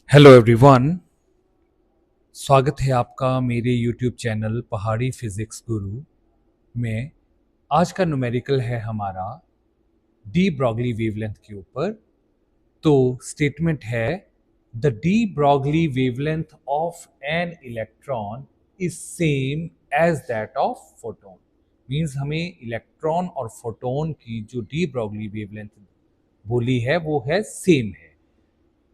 Hello everyone. स्वागत है आपका मेरे यूट्यूब चैनल पहाड़ी फिजिक्स गुरु में। आज का न्यूमेरिकल है हमारा डी ब्रॉगली वेवलेंथ के ऊपर। तो स्टेटमेंट है the de Broglie wavelength of an electron is same as that of photon. Means हमें इलेक्ट्रॉन और फोटोन की जो डी ब्रॉगली वेवलेंथ बोली है वो है सेम है।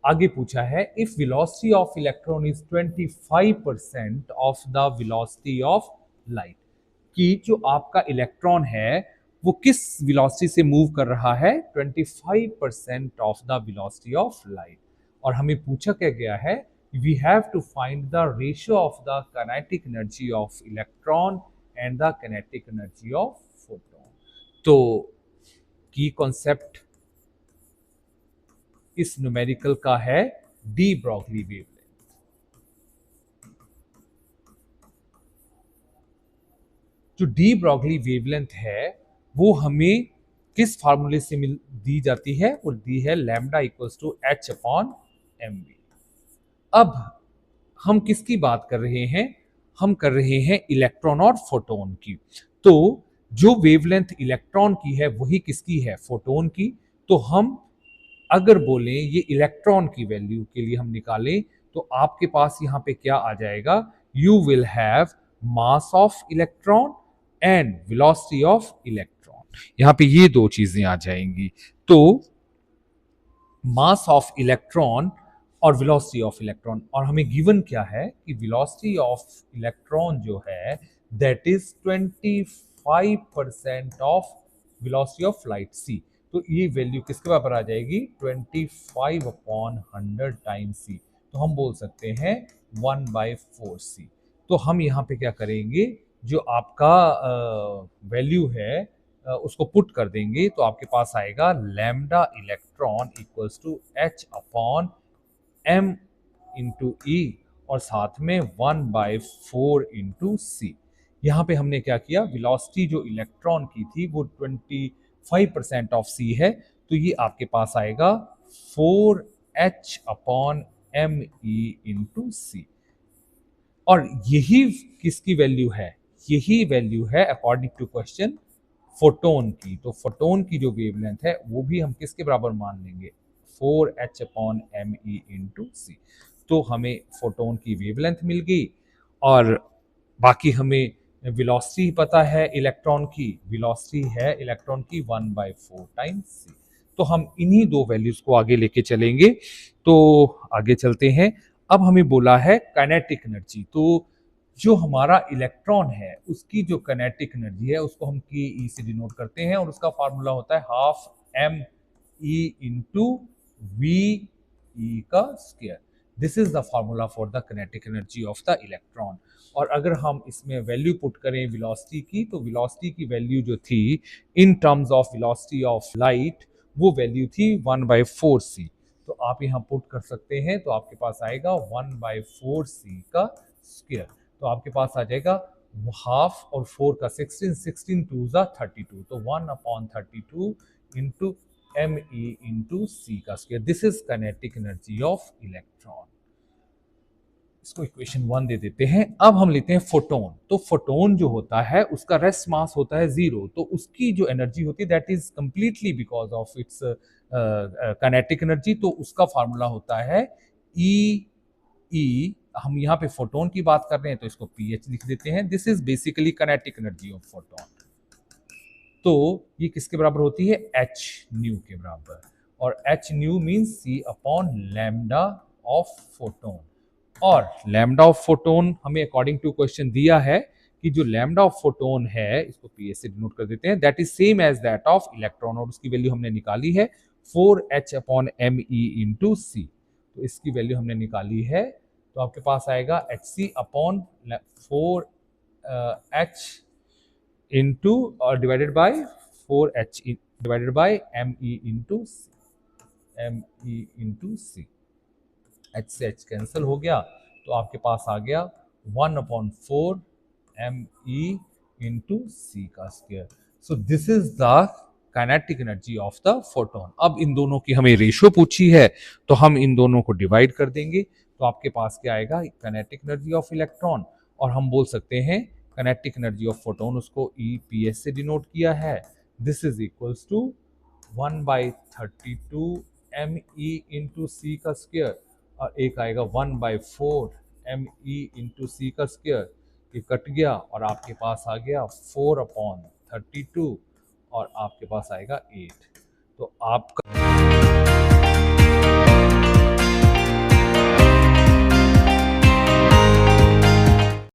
आगे पूछा है if velocity of electron is 25% of the velocity of light, कि जो आपका इलेक्ट्रॉन है वो किस वेलोसिटी से मूव कर रहा है, 25% of the velocity of light. और हमें पूछा क्या गया है, we have to find the ratio of the kinetic energy of electron and the kinetic energy of photon. तो की कॉन्सेप्ट इस न्यूमेरिकल का है डी ब्रॉगली वेवलेंथ। जो डी ब्रॉगली वेवलेंथ है वो हमें किस फार्मूले से दी जाती है, वो दी है lambda equals to h upon m v. अब हम किसकी बात कर रहे हैं, हम कर रहे हैं इलेक्ट्रॉन और फोटोन की। तो जो वेवलेंथ इलेक्ट्रॉन की है वही किसकी है, फोटोन की। तो हम अगर बोलें ये इलेक्ट्रॉन की वैल्यू के लिए हम निकालें तो आपके पास यहां पे क्या आ जाएगा, you will have mass of electron and velocity of electron. यहां पे ये दो चीजें आ जाएंगी। तो मास ऑफ इलेक्ट्रॉन और वेलोसिटी ऑफ इलेक्ट्रॉन, और हमें गिवन क्या है कि वेलोसिटी ऑफ इलेक्ट्रॉन जो है that is 25% of velocity of light c. तो ये वैल्यू किसके बराबर आ जाएगी, 25/100 टाइम्स सी। तो हम बोल सकते हैं 1/4 सी। तो हम यहाँ पे क्या करेंगे, जो आपका वैल्यू है उसको पुट कर देंगे तो आपके पास आएगा lambda electron equals to h upon m into e, और साथ में 1/4 इंटू सी। यहाँ पे हमने क्या किया, वेलोसिटी जो इलेक्ट्रॉन की थी वो 25% ऑफ सी है, तो ये आपके पास आएगा 4h upon M E into C. और यही किसकी वैल्यू है, यही वैल्यू है अकॉर्डिंग टू क्वेश्चन फोटोन की। तो फोटोन की जो वेवलेंथ है वो भी हम किसके बराबर मान लेंगे, 4h upon M E into C. तो हमें फोटोन की वेवलेंथ मिल गई, और बाकी हमें वेलोसिटी पता है इलेक्ट्रॉन की, वेलोसिटी है इलेक्ट्रॉन की 1/4 टाइम्स सी। तो हम इन्हीं दो वैल्यूज को आगे लेके चलेंगे। तो आगे चलते हैं। अब हमें बोला है काइनेटिक एनर्जी। तो जो हमारा इलेक्ट्रॉन है उसकी जो काइनेटिक एनर्जी है उसको हम के ई से डिनोट करते हैं, और उसका फार्मूला होता है half M E into V E का square. This is the formula for the kinetic energy of the electron. और अगर हम इसमें वैल्यू पुट करें वेलोसिटी की, तो वेलोसिटी की वैल्यू जो थी in terms of velocity of light वो वैल्यू थी 1/4 सी। तो आप यहाँ पुट कर सकते हैं, तो आपके पास आएगा 1/4 सी का स्क्वायर। तो आपके पास आ जाएगा हाफ और 4 का 16, 16 टू ज़ा 32, तो 1/32 into M E into C का square. This is kinetic energy of electron. इसको इक्वेशन 1 दे देते हैं। अब हम लेते हैं फोटोन। तो फोटोन जो होता है उसका रेस्ट मास होता है 0, तो उसकी जो एनर्जी होती है that is completely because of its kinetic energy. तो उसका फार्मूला होता है ई ई, हम यहाँ पे फोटोन की बात कर रहे हैं तो इसको पीएच लिख देते हैं। This is basically kinetic energy of photon. तो ये किसके बराबर होती है, एच न्यू के बराबर। और h nu means c upon lambda of photon. और लैम्डा ऑफ फोटोन हमें अकॉर्डिंग टू क्वेश्चन दिया है कि जो लैम्डा ऑफ फोटोन है, इसको पीएच से डिनोट कर देते हैं, that is same as that of electron, और उसकी वैल्यू हमने निकाली है 4h upon M E into C. तो इसकी वैल्यू हमने निकाली है, तो आपके पास आएगा H C upon 4h into और divided by 4h divided by M E into C. H से एच कैंसिल हो गया, तो आपके पास आ गया 1/4 एम ई इंटू सी का square. So this is the kinetic energy of the photon. अब इन दोनों की हमें रेशियो पूछी है तो हम इन दोनों को डिवाइड कर देंगे, तो आपके पास क्या आएगा, काइनेटिक एनर्जी ऑफ इलेक्ट्रॉन, और हम बोल सकते हैं काइनेटिक एनर्जी ऑफ फोटोन, उसको EPS से डिनोट किया है। This is equals to 1/32 ME into C का स्क्वायर, और एक आएगा 1/4 ME इंटू सी का स्क्वायर। ये कट गया और आपके पास आ गया 4/32 और आपके पास आएगा 8। तो आपका